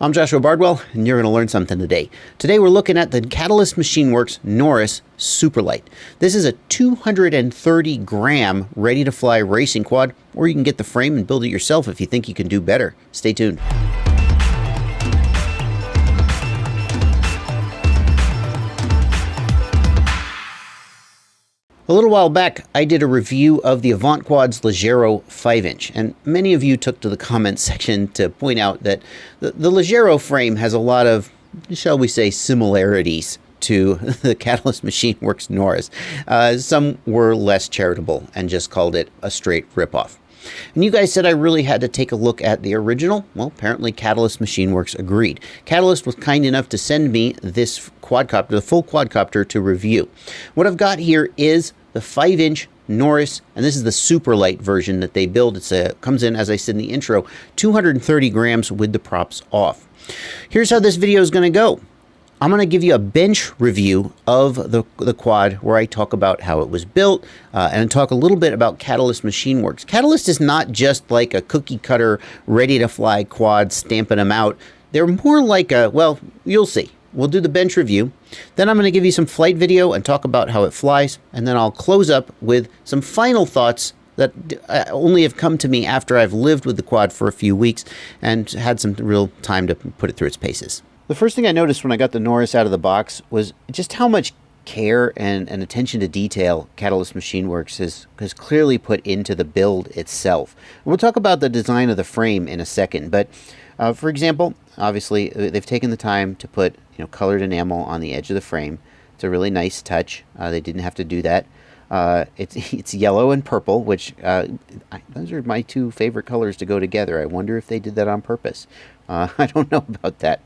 I'm Joshua Bardwell, and you're going to learn something today. Today we're looking at the Catalyst Machineworks Norris Superlight. This is a 230-gram ready-to-fly racing quad, or you can get the frame and build it yourself if you think you can do better. Stay tuned. A little while back, I did a review of the Avant Quad's Leggero 5-inch, and many of you took to the comments section to point out that the Leggero frame has a lot of, shall we say, similarities to the Catalyst Machineworks Norris. Some were less charitable and just called it a straight ripoff. And you guys said I really had to take a look at the original. Well, apparently Catalyst Machineworks agreed. Catalyst was kind enough to send me this quadcopter, the full quadcopter, to review. What I've got here is the 5-inch Norris, and this is the Superlight version that they build. It comes in, as I said in the intro, 230 grams with the props off. Here's how this video is going to go. I'm going to give you a bench review of the quad where I talk about how it was built and talk a little bit about Catalyst Machineworks. Catalyst is not just like a cookie cutter, ready to fly quad, stamping them out. They're more like a, well, you'll see. We'll do the bench review. Then I'm going to give you some flight video and talk about how it flies. And then I'll close up with some final thoughts that only have come to me after I've lived with the quad for a few weeks and had some real time to put it through its paces. The first thing I noticed when I got the Norris out of the box was just how much care and attention to detail Catalyst Machineworks has clearly put into the build itself. We'll talk about the design of the frame in a second, but for example, obviously they've taken the time to put colored enamel on the edge of the frame. It's a really nice touch. They didn't have to do that. It's yellow and purple, which those are my two favorite colors to go together. I wonder if they did that on purpose. I don't know about that.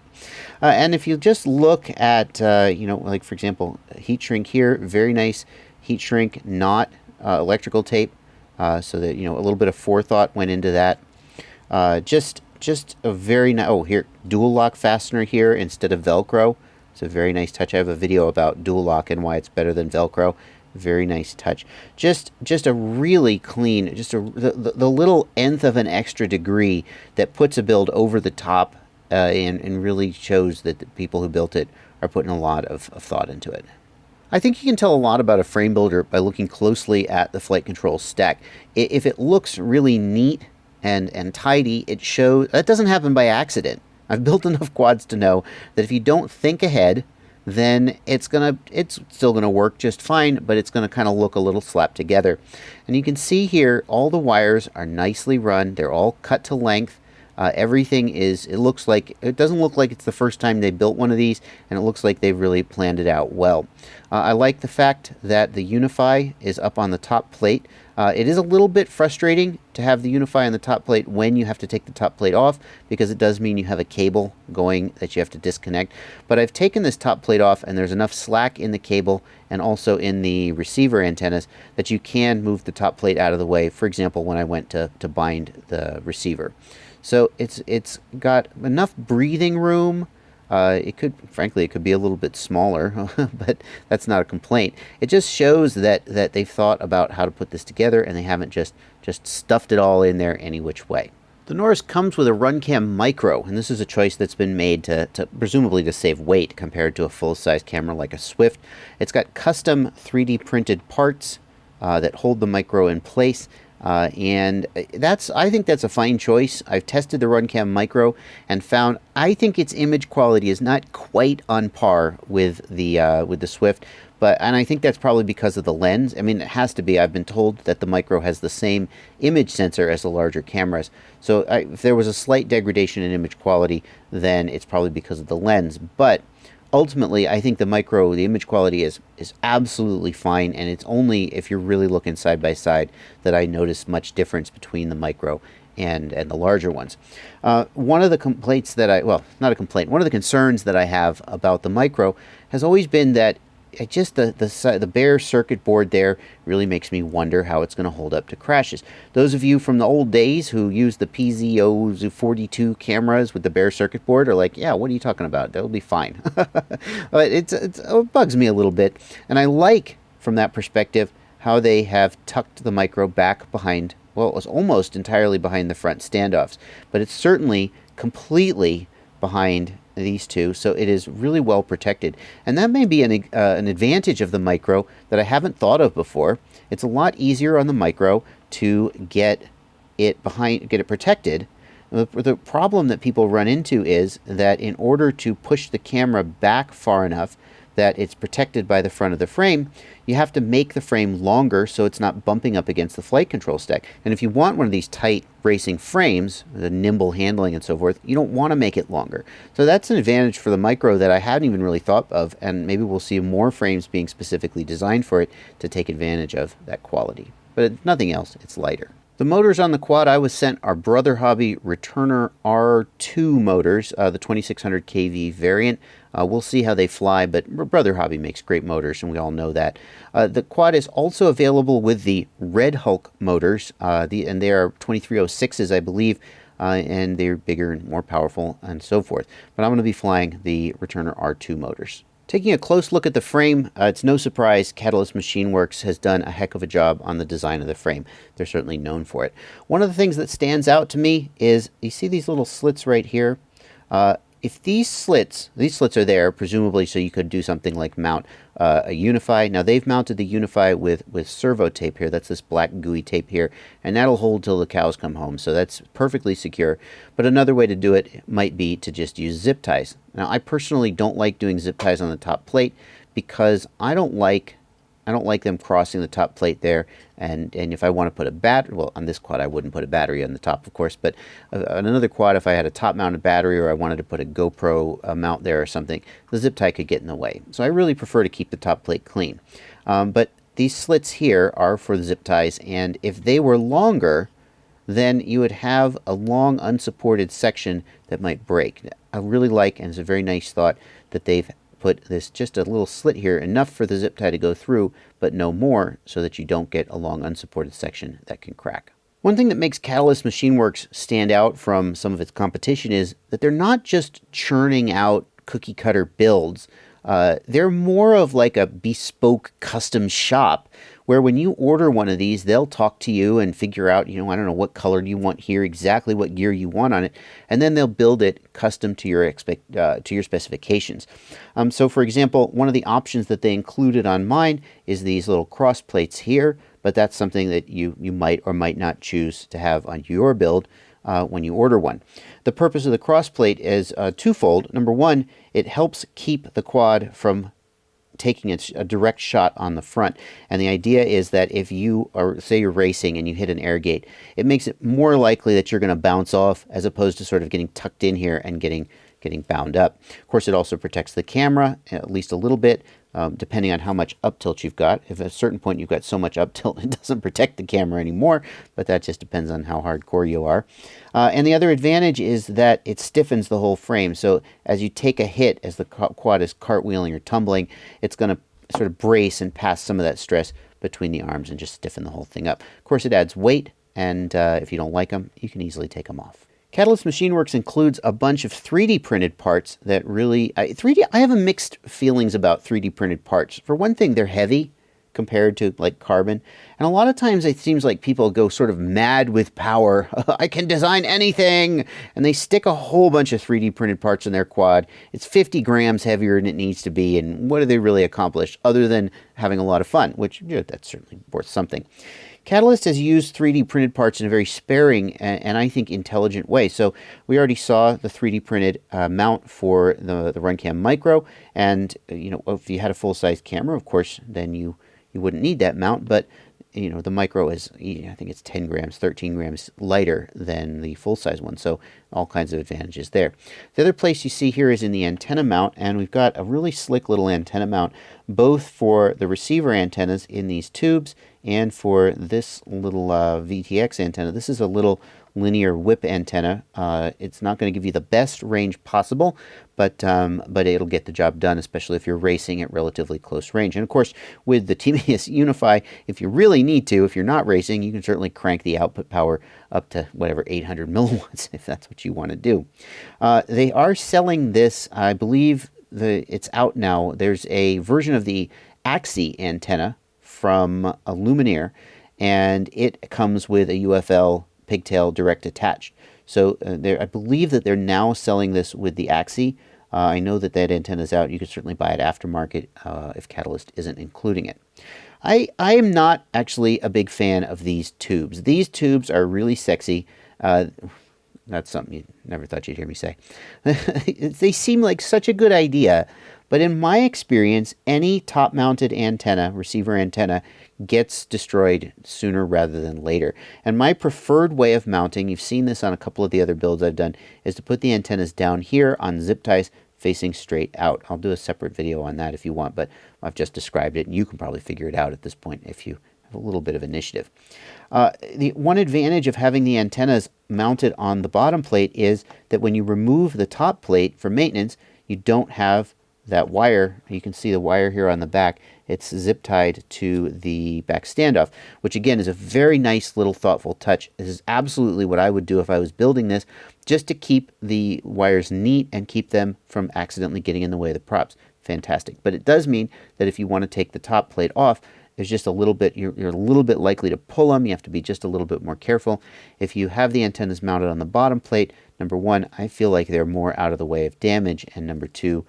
And if you just look at, like for example, heat shrink here, very nice heat shrink, not electrical tape, so that a little bit of forethought went into that. Just a very nice. Oh, here, dual lock fastener here instead of Velcro. It's a very nice touch. I have a video about dual lock and why it's better than Velcro. Very nice touch. Just a really clean, the little nth of an extra degree that puts a build over the top and really shows that the people who built it are putting a lot of thought into it. I think you can tell a lot about a frame builder by looking closely at the flight control stack. If it looks really neat and tidy, it shows. That doesn't happen by accident. I've built enough quads to know that if you don't think ahead, then it's still gonna work just fine, but it's gonna kind of look a little slapped together. And you can see here all the wires are nicely run. They're all cut to length. Everything is, it doesn't look like it's the first time they built one of these, and it looks like they've really planned it out well. I like the fact that the Unify is up on the top plate. It is a little bit frustrating to have the Unify on the top plate when you have to take the top plate off, because it does mean you have a cable going that you have to disconnect. But I've taken this top plate off, and there's enough slack in the cable and also in the receiver antennas that you can move the top plate out of the way, for example, when I went to bind the receiver. So it's got enough breathing room. Frankly, it could be a little bit smaller, but that's not a complaint. It just shows that they've thought about how to put this together, and they haven't just stuffed it all in there any which way. The Norris comes with a RunCam Micro, and this is a choice that's been made to presumably to save weight compared to a full-size camera like a Swift. It's got custom 3D printed parts that hold the Micro in place. And I think that's a fine choice. I've tested the RunCam Micro and found I think its image quality is not quite on par with the Swift, and I think that's probably because of the lens. I mean, it has to be. I've been told that the Micro has the same image sensor as the larger cameras. So if there was a slight degradation in image quality, then it's probably because of the lens. But ultimately, I think the Micro, the image quality is absolutely fine, and it's only if you're really looking side by side that I notice much difference between the Micro and the larger ones. One of the complaints that one of the concerns that I have about the Micro has always been that the bare circuit board there really makes me wonder how it's going to hold up to crashes. Those of you from the old days who use the PZO42 cameras with the bare circuit board are like, yeah, what are you talking about? That'll be fine. But it bugs me a little bit, and I like, from that perspective, how they have tucked the Micro back behind, well, it was almost entirely behind the front standoffs, but it's certainly completely behind these two, so it is really well protected. And that may be an advantage of the Micro that I haven't thought of before. It's a lot easier on the Micro to get it protected. The problem that people run into is that in order to push the camera back far enough that it's protected by the front of the frame, you have to make the frame longer so it's not bumping up against the flight control stack. And if you want one of these tight racing frames, the nimble handling and so forth, you don't want to make it longer. So that's an advantage for the Micro that I hadn't even really thought of, and maybe we'll see more frames being specifically designed for it to take advantage of that quality. But if nothing else, it's lighter. The motors on the quad I was sent are BrotherHobby Returner R2 motors, the 2600 kV variant. We'll see how they fly, but BrotherHobby makes great motors, and we all know that. The quad is also available with the Red Hulk motors, and they are 2306s, I believe, and they're bigger and more powerful and so forth. But I'm going to be flying the Returner R2 motors. Taking a close look at the frame, it's no surprise Catalyst Machineworks has done a heck of a job on the design of the frame. They're certainly known for it. One of the things that stands out to me is, you see these little slits right here? If these slits are there, presumably so you could do something like mount a Unify. Now they've mounted the Unify with servo tape here. That's this black gooey tape here, and that'll hold till the cows come home. So that's perfectly secure. But another way to do it might be to just use zip ties. Now I personally don't like doing zip ties on the top plate because I don't like them crossing the top plate there, and if I want to put a battery, well, on this quad I wouldn't put a battery on the top, of course, but on another quad, if I had a top-mounted battery or I wanted to put a GoPro mount there or something, the zip tie could get in the way. So I really prefer to keep the top plate clean. But these slits here are for the zip ties, and if they were longer, then you would have a long unsupported section that might break. I really like, and it's a very nice thought, that they've put this just a little slit here, enough for the zip tie to go through, but no more, so that you don't get a long unsupported section that can crack. One thing that makes Catalyst Machineworks stand out from some of its competition is that they're not just churning out cookie cutter builds. They're more of like a bespoke custom shop, where when you order one of these, they'll talk to you and figure out, I don't know, what color do you want here, exactly what gear you want on it, and then they'll build it custom to your specifications. So for example, one of the options that they included on mine is these little cross plates here, but that's something that you might or might not choose to have on your build when you order one. The purpose of the crossplate is twofold. Number one, it helps keep the quad from taking a direct shot on the front, and the idea is that if you are, say you're racing and you hit an air gate, it makes it more likely that you're going to bounce off as opposed to sort of getting tucked in here and getting bound up. Of course, it also protects the camera at least a little bit, depending on how much up tilt you've got. If at a certain point you've got so much up tilt, it doesn't protect the camera anymore, but that just depends on how hardcore you are. And the other advantage is that it stiffens the whole frame. So as you take a hit, as the quad is cartwheeling or tumbling, it's going to sort of brace and pass some of that stress between the arms and just stiffen the whole thing up. Of course, it adds weight, and if you don't like them, you can easily take them off. Catalyst Machineworks includes a bunch of 3D printed parts that really... I have a mixed feelings about 3D printed parts. For one thing, they're heavy compared to like carbon. And a lot of times it seems like people go sort of mad with power. I can design anything! And they stick a whole bunch of 3D printed parts in their quad. It's 50 grams heavier than it needs to be. And what do they really accomplish other than having a lot of fun? Which, that's certainly worth something. Catalyst has used 3D printed parts in a very sparing and I think intelligent way. So we already saw the 3D printed mount for the RunCam Micro, and if you had a full-size camera, of course, then you wouldn't need that mount. But the Micro is, I think it's 10 grams, 13 grams lighter than the full-size one, so all kinds of advantages there. The other place you see here is in the antenna mount, and we've got a really slick little antenna mount, both for the receiver antennas in these tubes and for this little VTX antenna. This is a little linear whip antenna. It's not going to give you the best range possible, but it'll get the job done, especially if you're racing at relatively close range. And of course, with the TBS Unify, if you really need to, if you're not racing, you can certainly crank the output power up to whatever 800 milliwatts if that's what you want to do. They are selling this, I believe it's out now. There's a version of the Axie antenna from a Luminaire, and it comes with a UFL pigtail direct attached. So I believe that they're now selling this with the Axie. I know that antenna is out. You could certainly buy it aftermarket if Catalyst isn't including it. I am not actually a big fan of these tubes. These tubes are really sexy. That's something you never thought you'd hear me say. They seem like such a good idea, but in my experience, any top-mounted antenna, receiver antenna, gets destroyed sooner rather than later. And my preferred way of mounting, you've seen this on a couple of the other builds I've done, is to put the antennas down here on zip ties facing straight out. I'll do a separate video on that if you want, but I've just described it, and you can probably figure it out at this point if you have a little bit of initiative. The one advantage of having the antennas mounted on the bottom plate is that when you remove the top plate for maintenance, you don't have that wire. You can see the wire here on the back. It's zip tied to the back standoff, which again is a very nice little thoughtful touch. This is absolutely what I would do if I was building this, just to keep the wires neat and keep them from accidentally getting in the way of the props. Fantastic. But it does mean that if you want to take the top plate off, there's just a little bit, you're a little bit likely to pull them. You have to be just a little bit more careful. If you have the antennas mounted on the bottom plate, number one, I feel like they're more out of the way of damage, and number two,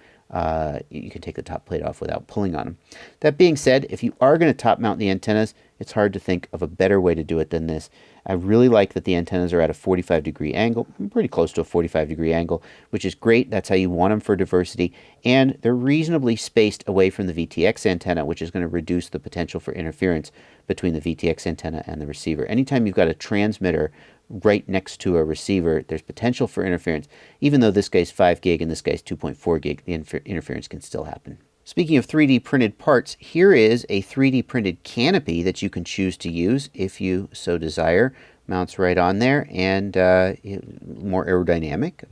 you can take the top plate off without pulling on them. That being said, if you are going to top mount the antennas, it's hard to think of a better way to do it than this. I really like that the antennas are at a 45-degree angle, pretty close to a 45-degree angle, which is great. That's how you want them for diversity. And they're reasonably spaced away from the VTX antenna, which is going to reduce the potential for interference between the VTX antenna and the receiver. Anytime you've got a transmitter right next to a receiver, there's potential for interference. Even though this guy's 5 gig and this guy's 2.4 gig, the interference can still happen. Speaking of 3D printed parts, here is a 3D printed canopy that you can choose to use if you so desire. Mounts right on there, and more aerodynamic,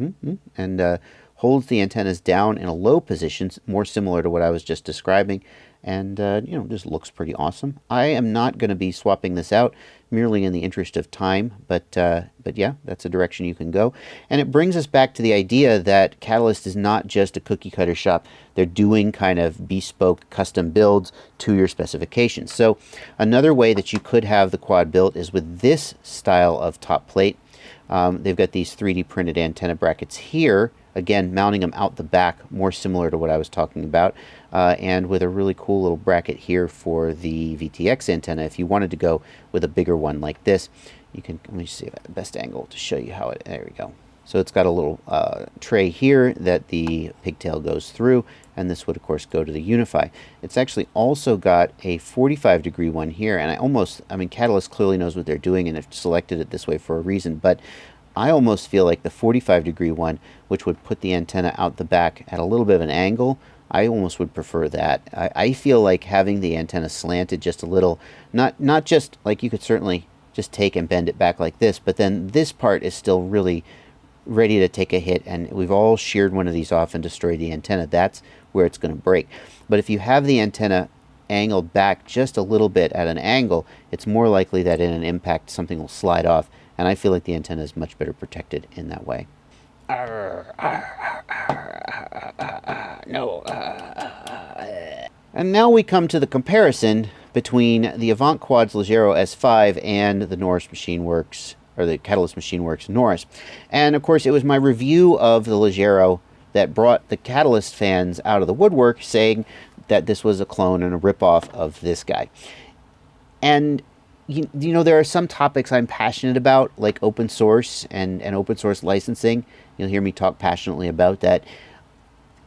and holds the antennas down in a low position, more similar to what I was just describing, and you know, just looks pretty awesome. I am not going to be swapping this out merely in the interest of time, but yeah, that's a direction you can go. And it brings us back to the idea that Catalyst is not just a cookie cutter shop. They're doing kind of bespoke custom builds to your specifications. So another way that you could have the quad built is with this style of top plate. They've got these 3D printed antenna brackets here, again mounting them out the back, more similar to what I was talking about, and with a really cool little bracket here for the VTX antenna. If you wanted to go with a bigger one like this, you can, let me see if I have the best angle to show you how it, there we go. So it's got a little tray here that the pigtail goes through, and this would of course go to the Unify. It's actually also got a 45-degree one here, and I mean Catalyst clearly knows what they're doing and have selected it this way for a reason, but I almost feel like the 45-degree one, which would put the antenna out the back at a little bit of an angle, I almost would prefer that. I feel like having the antenna slanted just a little, not just like you could certainly just take and bend it back like this, but then this part is still really ready to take a hit, and we've all sheared one of these off and destroyed the antenna. That's where it's going to break. But if you have the antenna angled back just a little bit at an angle, it's more likely that in an impact something will slide off, and I feel like the antenna is much better protected in that way. No. And now we come to the comparison between the Avant Quad's Leggero S5 and the Norris Machineworks, or the Catalyst Machineworks Norris. And of course it was my review of the Leggero that brought the Catalyst fans out of the woodwork, saying that this was a clone and a ripoff of this guy. And you know, there are some topics I'm passionate about, like open source and open source licensing. You'll hear me talk passionately about that.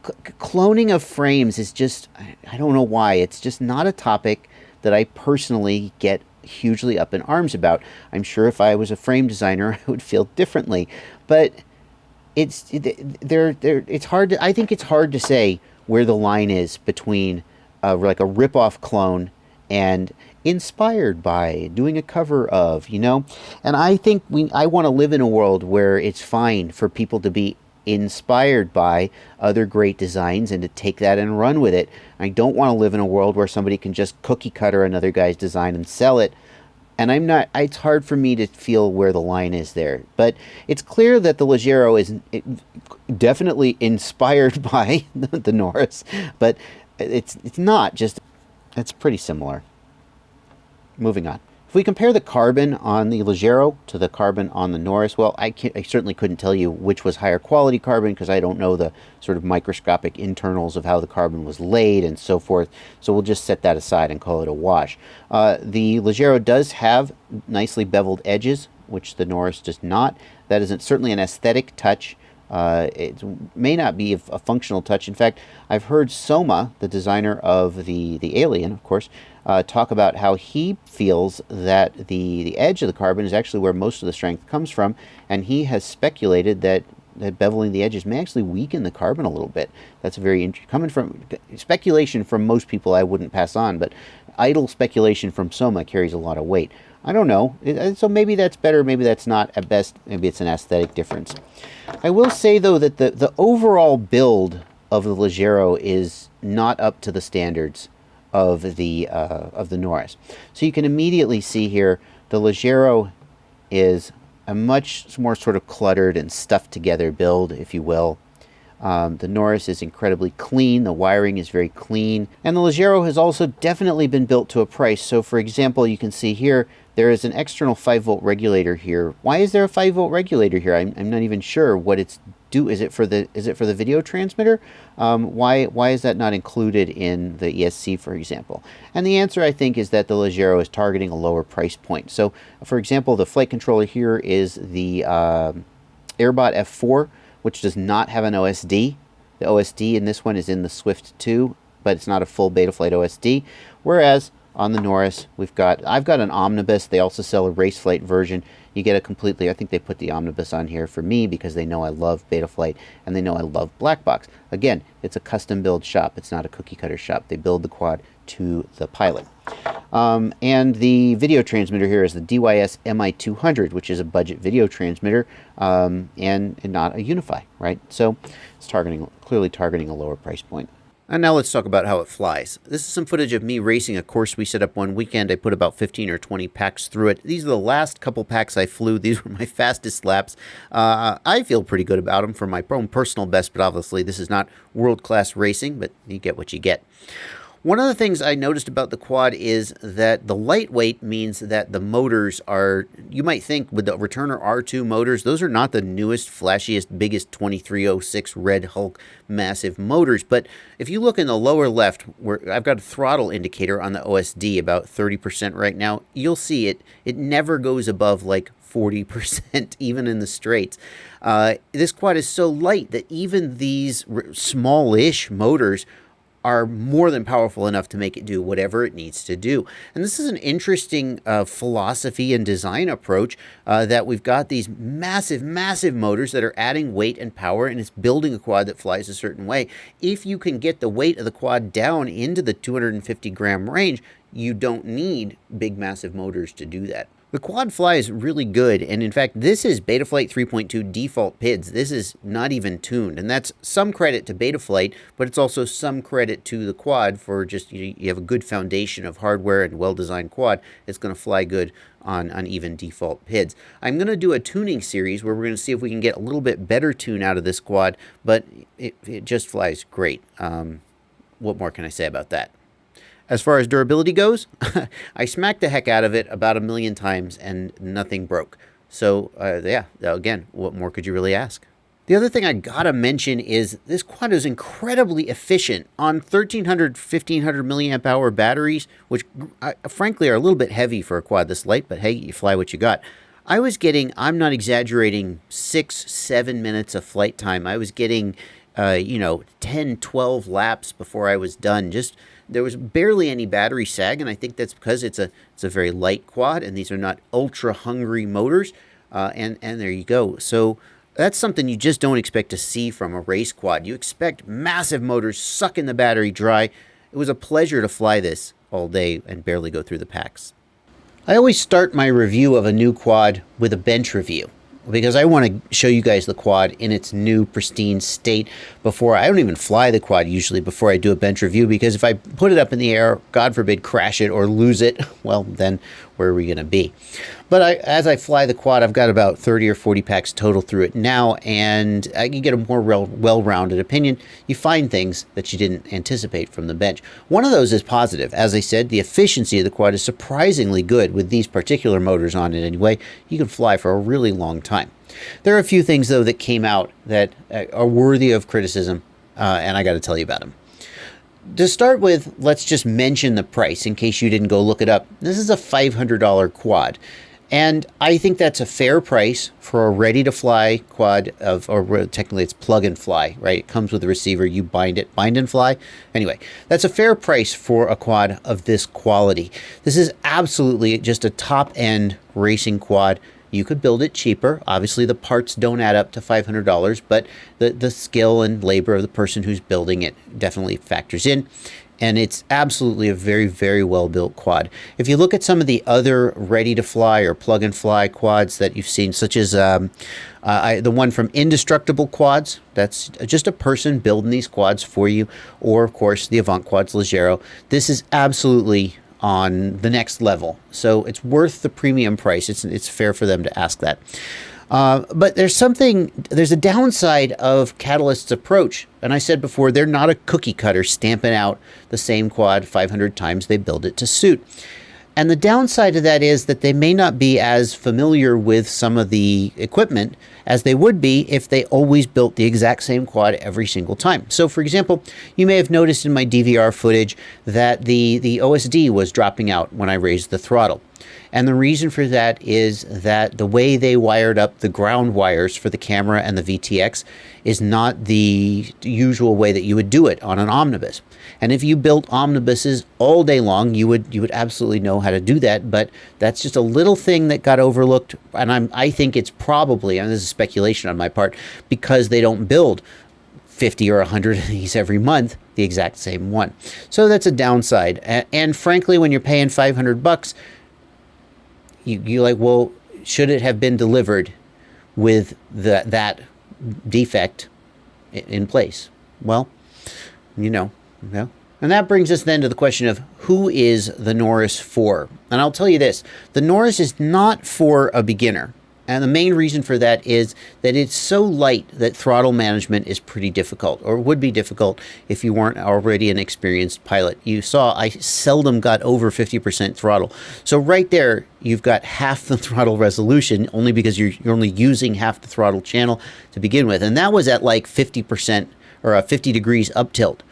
Cloning of frames is just, I don't know why, it's just not a topic that I personally get hugely up in arms about. I'm sure if I was a frame designer, I would feel differently. But it's hard to, I think it's hard to say where the line is between like a rip-off clone and inspired by, doing a cover of, you know. And I think I want to live in a world where it's fine for people to be inspired by other great designs and to take that and run with it. I don't want to live in a world where somebody can just cookie cutter another guy's design and sell it. And I'm not, it's hard for me to feel where the line is there. But it's clear that the Leggero is definitely inspired by the Norris, but it's not just, it's pretty similar. Moving on. If we compare the carbon on the Leggero to the carbon on the Norris, well, I certainly couldn't tell you which was higher quality carbon because I don't know the sort of microscopic internals of how the carbon was laid and so forth. So we'll just set that aside and call it a wash. The Leggero does have nicely beveled edges, which the Norris does not. That is certainly an aesthetic touch. It may not be a functional touch. In fact, I've heard Soma, the designer of the Alien, of course, talk about how he feels that the edge of the carbon is actually where most of the strength comes from, and he has speculated that beveling the edges may actually weaken the carbon a little bit. That's very coming from speculation from most people I wouldn't pass on, but idle speculation from Soma carries a lot of weight. I don't know. So maybe that's better, maybe that's not. At best, maybe it's an aesthetic difference. I will say, though, that the overall build of the Leggero is not up to the standards of the Norris. So you can immediately see here the Leggero is a much more sort of cluttered and stuffed together build, if you will. The Norris is incredibly clean, the wiring is very clean, and the Leggero has also definitely been built to a price. So for example, you can see here there is an external 5-volt regulator here. Why is there a 5-volt regulator here? I'm not even sure what it's do. Is it for the video transmitter? Why is that not included in the ESC, for example? And the answer, I think, is that the Leggero is targeting a lower price point. So for example, the flight controller here is the Airbot F4, which does not have an OSD. The OSD in this one is in the Swift 2, but it's not a full Betaflight OSD. Whereas on the Norris, I've got an Omnibus. They also sell a race flight version. You get a completely, I think they put the Omnibus on here for me because they know I love Betaflight and they know I love Black Box. Again, it's a custom build shop. It's not a cookie cutter shop. They build the quad to the pilot. And the video transmitter here is the DYS MI200, which is a budget video transmitter and not a Unify, right? So it's clearly targeting a lower price point. And now let's talk about how it flies. This is some footage of me racing a course we set up one weekend. I put about 15 or 20 packs through it. These are the last couple packs I flew. These were my fastest laps. I feel pretty good about them for my own personal best, but obviously this is not world-class racing, but you get what you get. One of the things I noticed about the quad is that the lightweight means that the motors are, you might think with the Returner R2 motors, those are not the newest, flashiest, biggest 2306 Red Hulk massive motors. But if you look in the lower left, where I've got a throttle indicator on the OSD, about 30% right now, you'll see it never goes above like 40%, even in the straights. This quad is so light that even these smallish motors are more than powerful enough to make it do whatever it needs to do. And this is an interesting philosophy and design approach that we've got these massive, massive motors that are adding weight and power, and it's building a quad that flies a certain way. If you can get the weight of the quad down into the 250 gram range, you don't need big, massive motors to do that. The quad flies really good, and in fact, this is Betaflight 3.2 default PIDs. This is not even tuned, and that's some credit to Betaflight, but it's also some credit to the quad for just, you have a good foundation of hardware and well-designed quad. It's going to fly good on even default PIDs. I'm going to do a tuning series where we're going to see if we can get a little bit better tune out of this quad, but it just flies great. What more can I say about that? As far as durability goes, I smacked the heck out of it about 1 million times and nothing broke. So yeah, again, what more could you really ask? The other thing I gotta mention is this quad is incredibly efficient on 1300, 1500 milliamp hour batteries, which frankly are a little bit heavy for a quad this light, but hey, you fly what you got. I was getting, I'm not exaggerating, 6-7 minutes of flight time. I was getting, 10, 12 laps before I was done. There was barely any battery sag, and I think that's because it's a very light quad, and these are not ultra hungry motors. And there you go. So that's something you just don't expect to see from a race quad. You expect massive motors sucking the battery dry. It was a pleasure to fly this all day and barely go through the packs. I always start my review of a new quad with a bench review, because I want to show you guys the quad in its new pristine state before. I don't even fly the quad usually before I do a bench review, because if I put it up in the air, God forbid, crash it or lose it, well, then where are we going to be? But as I fly the quad, I've got about 30 or 40 packs total through it now, and I can get a more well-rounded opinion. You find things that you didn't anticipate from the bench. One of those is positive. As I said, the efficiency of the quad is surprisingly good with these particular motors on it anyway. You can fly for a really long time. There are a few things, though, that came out that are worthy of criticism, and I got to tell you about them. To start with, let's just mention the price in case you didn't go look it up. This is a $500 quad. And I think that's a fair price for a ready-to-fly quad or technically it's plug and fly, right? It comes with a receiver, you bind and fly. Anyway, that's a fair price for a quad of this quality. This is absolutely just a top-end racing quad. You could build it cheaper. Obviously, the parts don't add up to $500, but the skill and labor of the person who's building it definitely factors in. And it's absolutely a very, very well-built quad. If you look at some of the other ready-to-fly or plug-and-fly quads that you've seen, such as the one from Indestructible Quads, that's just a person building these quads for you, or, of course, the Avant Quads Leggero. This is absolutely on the next level, so it's worth the premium price. It's fair for them to ask that. But there's a downside of Catalyst's approach. And I said before, they're not a cookie cutter stamping out the same quad 500 times. They build it to suit. And the downside of that is that they may not be as familiar with some of the equipment as they would be if they always built the exact same quad every single time. So, for example, you may have noticed in my DVR footage that the OSD was dropping out when I raised the throttle. And the reason for that is that the way they wired up the ground wires for the camera and the VTX is not the usual way that you would do it on an Omnibus. And if you built Omnibuses all day long, you would absolutely know how to do that. But that's just a little thing that got overlooked. And I think it's probably, and this is speculation on my part, because they don't build 50 or 100 of these every month, the exact same one. So that's a downside. And frankly, when you're paying $500, you're like, well, should it have been delivered with that defect in place? Well, And that brings us then to the question of who is the Norris for? And I'll tell you this, the Norris is not for a beginner. And the main reason for that is that it's so light that throttle management is pretty difficult, or would be difficult if you weren't already an experienced pilot. You saw I seldom got over 50% throttle. So right there, you've got half the throttle resolution only because you're only using half the throttle channel to begin with. And that was at like 50% or 50 degrees up tilt.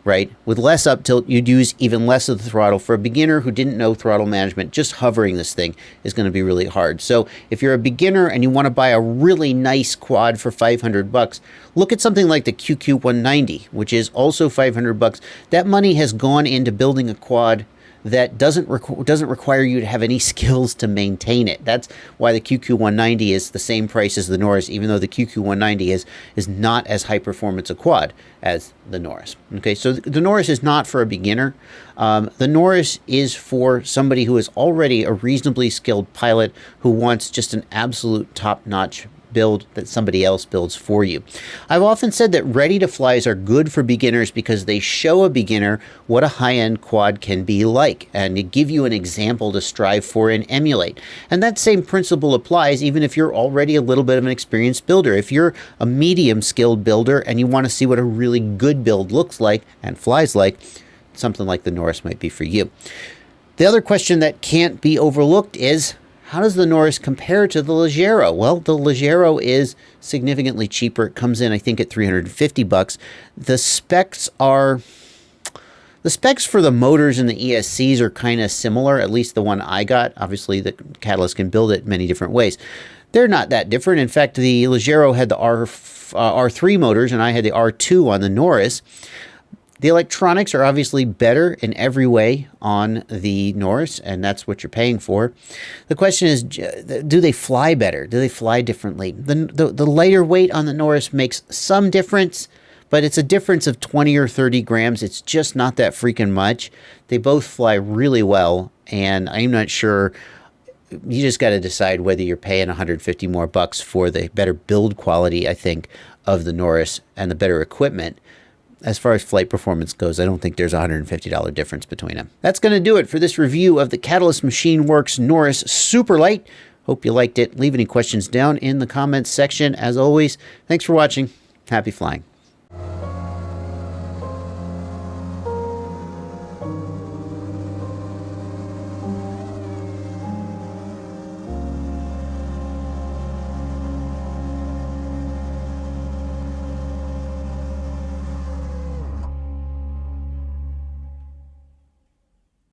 Right? With less up tilt, you'd use even less of the throttle. For a beginner who didn't know throttle management, just hovering this thing is going to be really hard. So if you're a beginner and you want to buy a really nice quad for $500, look at something like the QQ190, which is also $500. That money has gone into building a quad that doesn't require you to have any skills to maintain it. That's why the QQ190 is the same price as the Norris, even though the QQ190 is not as high performance a quad as the Norris. Okay, so the Norris is not for a beginner. The Norris is for somebody who is already a reasonably skilled pilot who wants just an absolute top-notch build that somebody else builds for you. I've often said that ready-to-flies are good for beginners because they show a beginner what a high-end quad can be like and give you an example to strive for and emulate. And that same principle applies even if you're already a little bit of an experienced builder. If you're a medium-skilled builder and you want to see what a really good build looks like and flies like, something like the Norris might be for you. The other question that can't be overlooked is, how does the Norris compare to the Leggero? Well, the Leggero is significantly cheaper. It comes in, I think, at $350. The specs for the motors and the ESCs are kind of similar, at least the one I got. Obviously, the Catalyst can build it many different ways. They're not that different. In fact, the Leggero had the R3 motors, and I had the R2 on the Norris. The electronics are obviously better in every way on the Norris, and that's what you're paying for. The question is, do they fly better? Do they fly differently? The lighter weight on the Norris makes some difference, but it's a difference of 20 or 30 grams. It's just not that freaking much. They both fly really well, and I'm not sure. You just got to decide whether you're paying 150 more bucks for the better build quality, I think, of the Norris and the better equipment, as far as flight performance goes, I don't think there's a $150 difference between them. That's going to do it for this review of the Catalyst Machineworks Norris Superlight. Hope you liked it. Leave any questions down in the comments section. As always, thanks for watching. Happy flying.